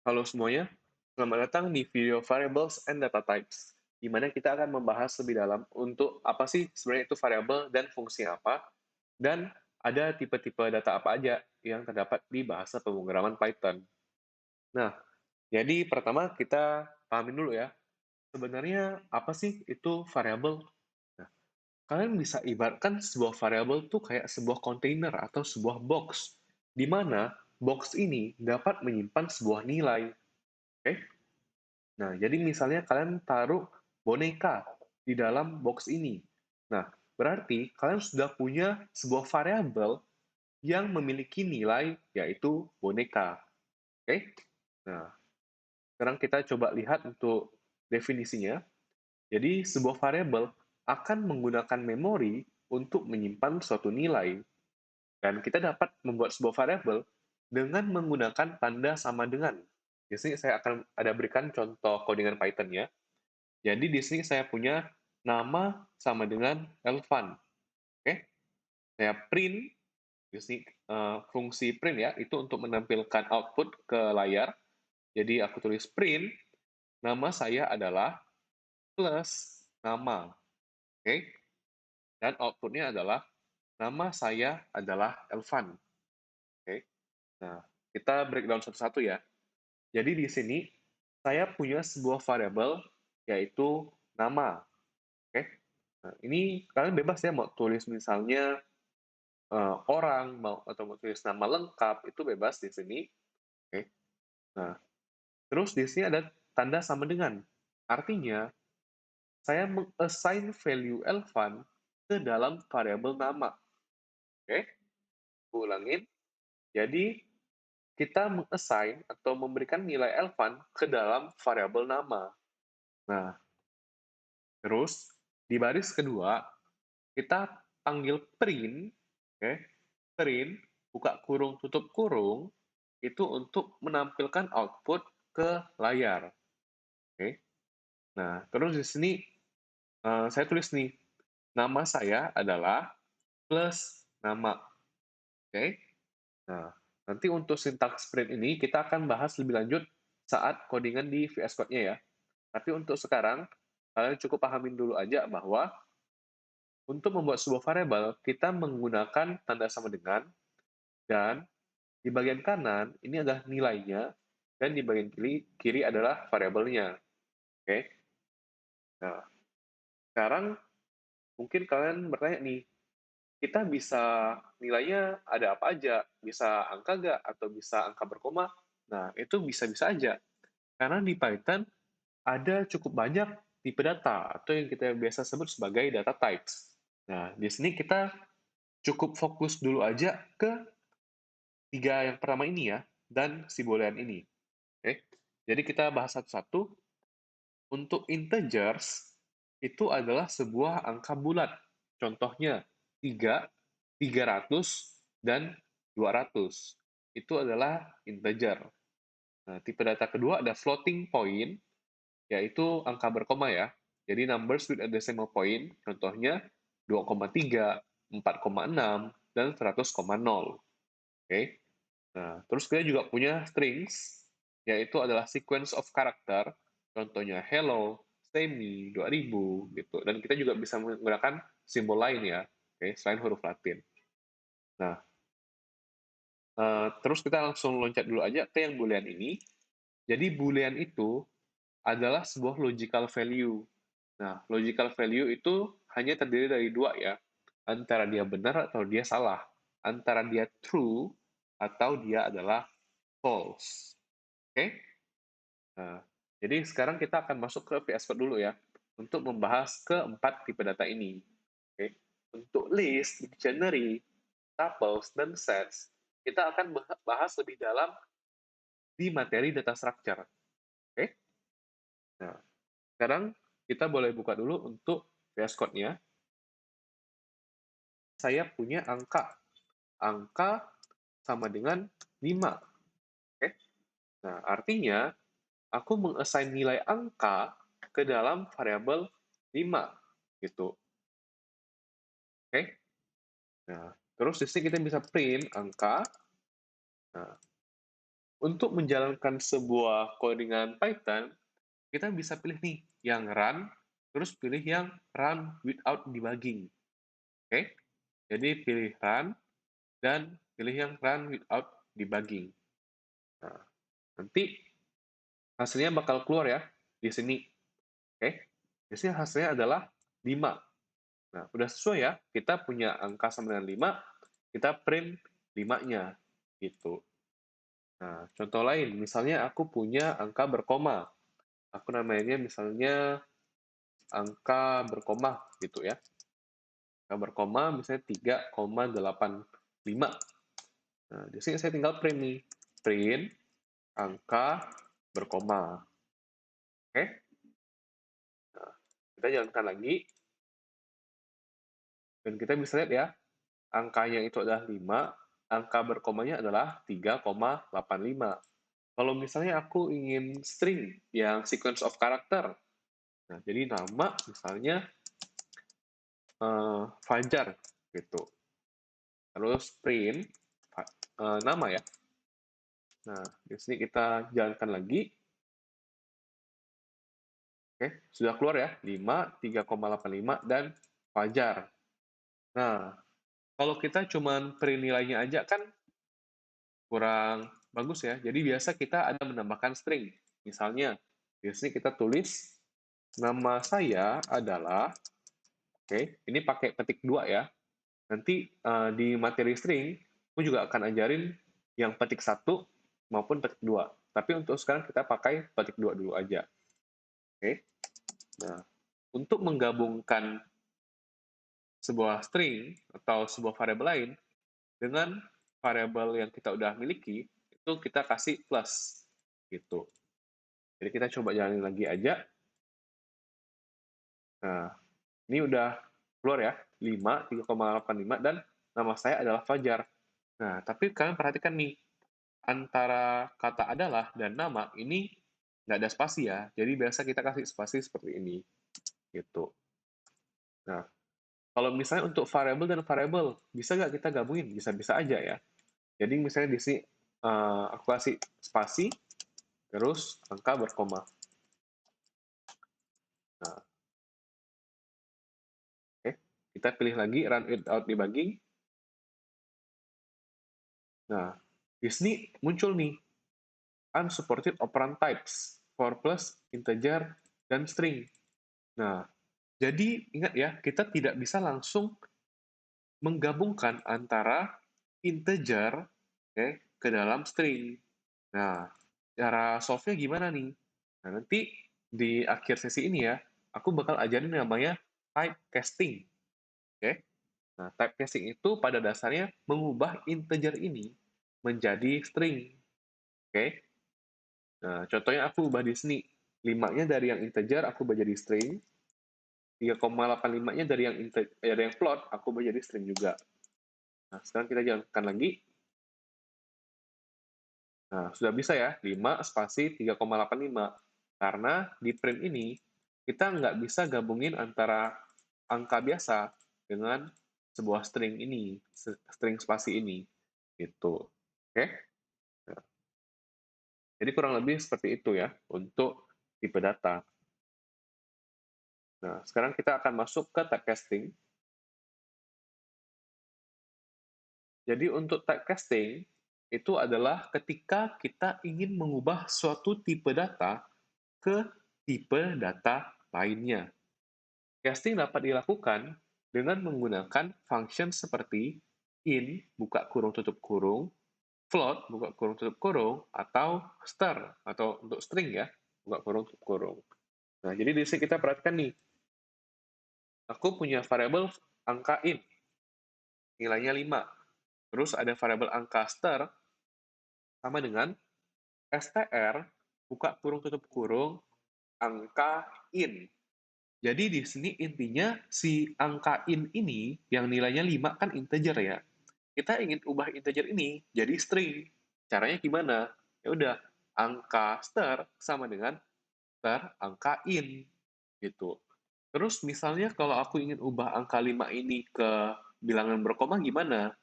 Halo semuanya, selamat datang di video Variables and Data Types, di mana kita akan membahas lebih dalam untuk apa sih sebenarnya itu variabel dan fungsi apa, dan ada tipe-tipe data apa aja yang terdapat di bahasa pemrograman Python. Nah, jadi pertama kita pahamin dulu ya, sebenarnya apa sih itu variabel? Nah, kalian bisa ibaratkan sebuah variabel tuh kayak sebuah kontainer atau sebuah box, di mana box ini dapat menyimpan sebuah nilai. Oke? Nah, jadi misalnya kalian taruh boneka di dalam box ini. Nah, berarti kalian sudah punya sebuah variabel yang memiliki nilai yaitu boneka. Oke? Nah, sekarang kita coba lihat untuk definisinya. Jadi, sebuah variabel akan menggunakan memori untuk menyimpan suatu nilai. Dan kita dapat membuat sebuah variabel dengan menggunakan tanda sama dengan. Di sini saya akan ada berikan contoh codingan Python ya. Jadi di sini saya punya nama sama dengan Elvan. Oke, saya print di sini fungsi print ya, itu untuk menampilkan output ke layar. Jadi aku tulis print, nama saya adalah plus nama. Oke, dan outputnya adalah nama saya adalah Elvan. Oke, nah kita breakdown satu-satu ya. Jadi di sini saya punya sebuah variabel yaitu nama. Oke, nah, ini kalian bebas ya mau tulis misalnya orang mau atau mau tulis nama lengkap itu bebas di sini. Oke. Nah, terus di sini ada tanda sama dengan. Artinya saya meng-assign value Elvan ke dalam variabel nama. Oke, ulangin. Jadi kita meng-assign atau memberikan nilai Elvan ke dalam variabel nama. Nah, terus di baris kedua kita panggil print, oke, print, buka kurung, tutup kurung, itu untuk menampilkan output ke layar. Oke. Nah, terus di sini saya tulis nih, nama saya adalah plus nama. Oke. Nah, nanti untuk sintaks print ini kita akan bahas lebih lanjut saat codingan di VS Code-nya ya. Tapi untuk sekarang, kalian cukup pahamin dulu aja bahwa untuk membuat sebuah variabel, kita menggunakan tanda sama dengan, dan di bagian kanan ini adalah nilainya, dan di bagian kiri adalah variabelnya. Oke. Nah, sekarang mungkin kalian bertanya nih, kita bisa nilainya ada apa aja? Bisa angka nggak? Atau bisa angka berkoma? Nah, itu bisa-bisa aja. Karena di Python ada cukup banyak tipe data, atau yang kita biasa sebut sebagai data types. Nah, di sini kita cukup fokus dulu aja ke tiga yang pertama ini ya, dan si boolean ini. Oke? Jadi kita bahas satu-satu. Untuk integers, itu adalah sebuah angka bulat. Contohnya 3, 300, dan 200. Itu adalah integer. Nah, tipe data kedua ada floating point, yaitu angka berkoma ya. Jadi numbers with a decimal point, contohnya 2,3, 4,6, dan 100,0. Oke. Nah, terus kita juga punya strings, yaitu adalah sequence of character, contohnya hello, semi, 2000, gitu. Dan kita juga bisa menggunakan simbol lain ya, oke, selain huruf Latin. Nah, terus kita langsung loncat dulu aja ke yang boolean ini. Jadi boolean itu adalah sebuah logical value. Nah, logical value itu hanya terdiri dari dua ya, antara dia benar atau dia salah, antara dia true atau dia adalah false. Oke? Nah, jadi sekarang kita akan masuk ke VS Code dulu ya, untuk membahas keempat tipe data ini. Oke? Untuk list, dictionary, tuples, dan sets, kita akan bahas lebih dalam di materi data structure. Oke? Nah, sekarang kita boleh buka dulu untuk VS Code-nya. Saya punya angka. Angka sama dengan 5. Oke? Nah, artinya aku mengassign nilai angka ke dalam variabel 5 gitu. Oke? Nah, terus di sini kita bisa print angka. Nah, Untuk menjalankan sebuah codingan Python, kita bisa pilih nih yang run, terus pilih yang run without debugging. Oke? Jadi pilih run dan pilih yang run without debugging. Nah, nanti hasilnya bakal keluar ya di sini. Oke? Di sini hasilnya adalah 5. Nah, udah sesuai ya. Kita punya angka sama dengan 5, kita print 5-nya gitu. Nah, contoh lain, misalnya aku punya angka berkoma. Aku namanya misalnya angka berkoma gitu ya. Angka berkoma misalnya 3,85. Nah, di sini saya tinggal print nih. Print angka berkoma. Oke? Nah, kita jalankan lagi. Dan kita bisa lihat ya, angkanya itu adalah 5, angka berkomanya adalah 3,85. Kalau misalnya aku ingin string yang sequence of character, nah jadi nama misalnya Fajar gitu. Terus print nama ya. Nah, di sini kita jalankan lagi. Oke, sudah keluar ya. 5, 3,85, dan Fajar. Nah, kalau kita cuman print nilainya aja kan kurang bagus ya. Jadi biasa kita ada menambahkan string. Misalnya, di sini kita tulis nama saya adalah, oke, ini pakai petik 2 ya. Nanti di materi string, aku juga akan ajarin yang petik 1 maupun petik 2. Tapi untuk sekarang kita pakai petik 2 dulu aja. Oke. Nah, untuk menggabungkan sebuah string atau sebuah variabel lain dengan variabel yang kita udah miliki, itu kita kasih plus gitu. Jadi kita coba jalanin lagi aja. Nah, ini udah keluar ya, 5, 3,85, dan nama saya adalah Fajar. Nah, tapi kalian perhatikan nih, antara kata adalah dan nama ini nggak ada spasi ya. Jadi biasa kita kasih spasi seperti ini, gitu. Nah, kalau misalnya untuk variabel dan variabel, bisa nggak kita gabungin? Bisa-bisa aja ya. Jadi misalnya di sini aku kasih spasi, terus angka berkoma. Nah, oke. Kita pilih lagi run without debugging. Nah, di sini muncul nih unsupported operand types for plus, integer, dan string. Nah, jadi ingat ya, kita tidak bisa langsung menggabungkan antara integer ke dalam string. Nah, cara solve-nya gimana nih? Nah, nanti di akhir sesi ini ya, aku bakal ajarin namanya typecasting. Oke? Nah, typecasting itu pada dasarnya mengubah integer ini menjadi string. Oke? Nah, contohnya aku ubah di sini. 5-nya dari yang integer aku ubah jadi string, 3,85-nya dari yang float aku ubah jadi string juga. Nah, sekarang kita jalankan lagi. Nah, sudah bisa ya, 5 spasi 3,85. Karena di print ini, kita nggak bisa gabungin antara angka biasa dengan sebuah string ini, string spasi ini. Gitu. Oke? Nah, jadi kurang lebih seperti itu ya, untuk tipe data. Nah, sekarang kita akan masuk ke typecasting. Jadi untuk typecasting, itu adalah ketika kita ingin mengubah suatu tipe data ke tipe data lainnya. Casting dapat dilakukan dengan menggunakan function seperti in, buka kurung tutup kurung, float, buka kurung tutup kurung, atau stir, atau untuk string ya, buka kurung tutup kurung. Nah, jadi di sini kita perhatikan nih, aku punya variabel angka in, nilainya 5. Terus ada variabel angka stir, sama dengan str, buka kurung tutup kurung, angka in. Jadi di sini intinya si angka in ini yang nilainya 5 kan integer ya. Kita ingin ubah integer ini jadi string. Caranya gimana? Ya udah, angka star sama dengan star angka in gitu. Terus misalnya kalau aku ingin ubah angka 5 ini ke bilangan berkoma gimana?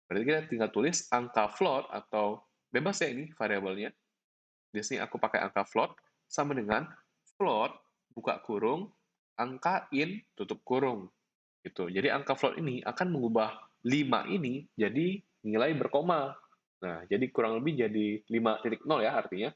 Berarti kita tinggal tulis angka float atau bebas ya ini variabelnya. Di sini aku pakai angka float sama dengan float buka kurung angka in tutup kurung gitu. Jadi angka float ini akan mengubah 5 ini jadi nilai berkoma. Nah, jadi kurang lebih jadi 5.0 ya artinya.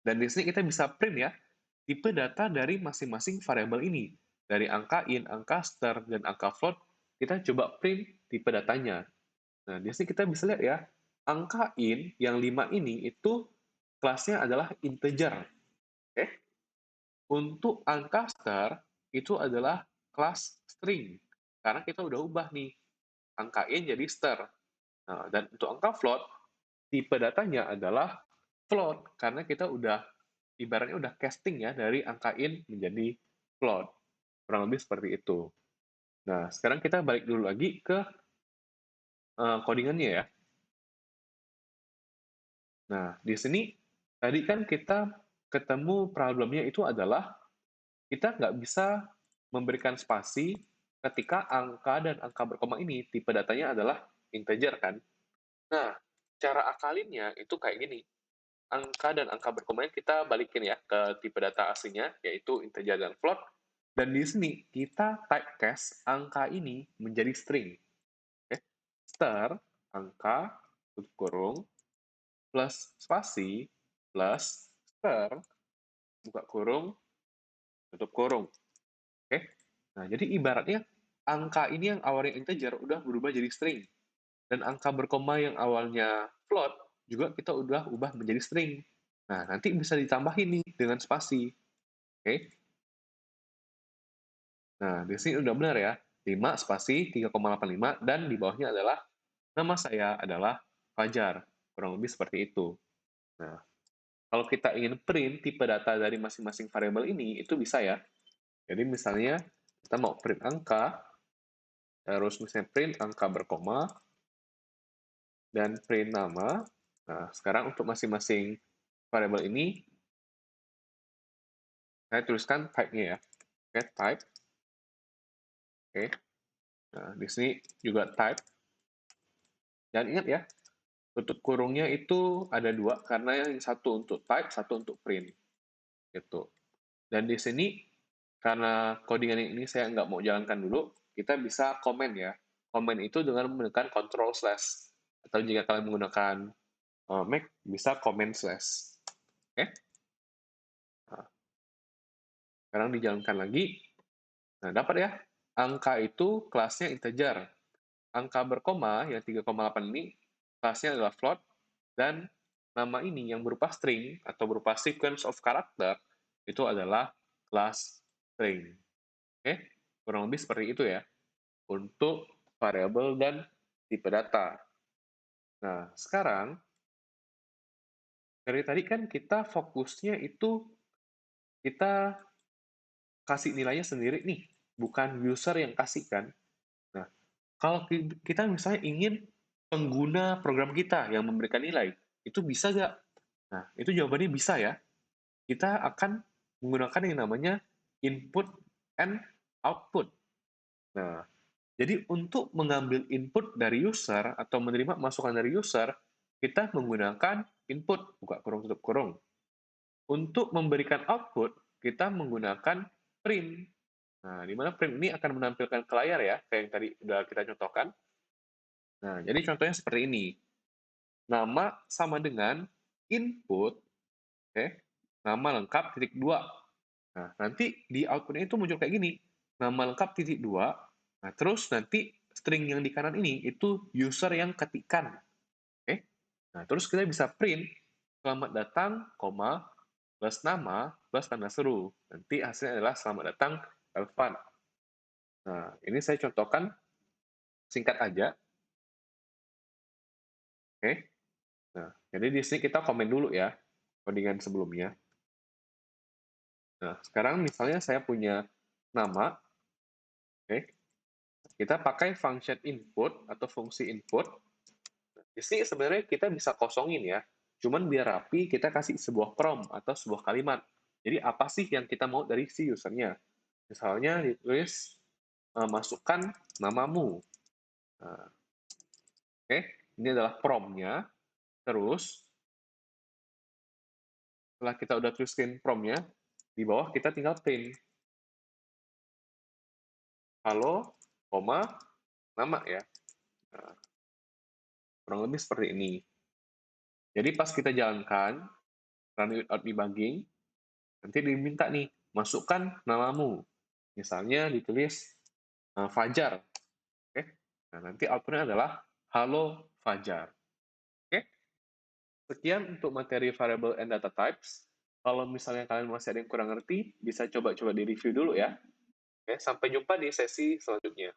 Dan di sini kita bisa print ya tipe data dari masing-masing variabel ini. Dari angka in, angka star, dan angka float, kita coba print tipe datanya. Nah, di sini kita bisa lihat ya, angka in yang 5 ini itu kelasnya adalah integer. Oke? Untuk angka star, itu adalah kelas string. Karena kita udah ubah nih, angka in jadi star. Nah, dan untuk angka float, tipe datanya adalah float. Karena kita udah, ibaratnya udah casting ya, dari angka in menjadi float. Kurang lebih seperti itu. Nah, sekarang kita balik dulu lagi ke codingannya ya. Nah, di sini tadi kan kita ketemu problemnya itu adalah kita nggak bisa memberikan spasi ketika angka dan angka berkoma ini tipe datanya adalah integer kan. Nah, cara akalinnya itu kayak gini. Angka dan angka berkomanya kita balikin ya ke tipe data aslinya, yaitu integer dan float. Dan di sini kita typecast angka ini menjadi string. Okay? Star, angka, tutup kurung, plus spasi, plus star, buka kurung, tutup kurung. Oke? Nah, jadi ibaratnya angka ini yang awalnya integer udah berubah jadi string. Dan angka berkoma yang awalnya float juga kita udah ubah menjadi string. Nah, nanti bisa ditambahin nih dengan spasi. Oke? Nah, di sini udah benar ya. 5 spasi 3,85 dan di bawahnya adalah nama saya adalah Fajar. Kurang lebih seperti itu. Nah, kalau kita ingin print tipe data dari masing-masing variabel ini, itu bisa ya. Jadi misalnya kita mau print angka, terus misalnya print angka berkoma, dan print nama. Nah, sekarang untuk masing-masing variabel ini, saya tuliskan type-nya ya. Oke, type. Oke. Nah, di sini juga type. Dan ingat ya, tutup kurungnya itu ada 2, karena yang satu untuk type, satu untuk print. Gitu. Dan di sini, karena codingan ini saya nggak mau jalankan dulu, kita bisa komen ya. Komen itu dengan menekan Ctrl slash. Atau jika kalian menggunakan Mac, bisa comment slash. Oke? Nah, sekarang dijalankan lagi. Nah, dapat ya, angka itu kelasnya integer. Angka berkoma yang 3,8 ini kelasnya adalah float, dan nama ini yang berupa string atau berupa sequence of character itu adalah kelas string. Oke, kurang lebih seperti itu ya untuk variabel dan tipe data. Nah, sekarang dari tadi kan kita fokusnya itu kita kasih nilainya sendiri nih, bukan user yang kasih kan. Nah, kalau kita misalnya ingin pengguna program kita yang memberikan nilai, itu bisa nggak? Nah, itu jawabannya bisa ya. Kita akan menggunakan yang namanya input and output. Nah, jadi untuk mengambil input dari user atau menerima masukan dari user, kita menggunakan input, buka kurung tutup kurung. Untuk memberikan output, kita menggunakan print. Nah, di mana print ini akan menampilkan ke layar ya, kayak yang tadi udah kita contohkan. Nah, jadi contohnya seperti ini. Nama sama dengan input, oke, nama lengkap titik 2. Nah, nanti di outputnya itu muncul kayak gini. Nama lengkap titik 2. Nah, terus nanti string yang di kanan ini itu user yang ketikan. Oke. Nah, terus kita bisa print selamat datang, koma, plus nama, plus tanda seru. Nanti hasilnya adalah selamat datang, Elvan. Nah, ini saya contohkan singkat aja. Oke. Nah, jadi di sini kita komen dulu ya, codingan sebelumnya. Nah, sekarang misalnya saya punya nama, oke. Kita pakai function input atau fungsi input. Di sini sebenarnya kita bisa kosongin ya. Cuman biar rapi, kita kasih sebuah prompt atau sebuah kalimat. Jadi apa sih yang kita mau dari si usernya? Misalnya ditulis, masukkan namamu. Nah, oke, ini adalah prompt-nya. Terus, setelah kita udah tuliskan prompt-nya, di bawah kita tinggal print. Halo, koma, nama ya. Nah, kurang lebih seperti ini. Jadi pas kita jalankan, run without debugging, nanti diminta nih, masukkan namamu. Misalnya ditulis Fajar. Oke. Nah, nanti output-nya adalah halo Fajar. Oke. Sekian untuk materi variable and data types. Kalau misalnya kalian masih ada yang kurang ngerti, bisa coba-coba di review dulu ya. Oke, sampai jumpa di sesi selanjutnya.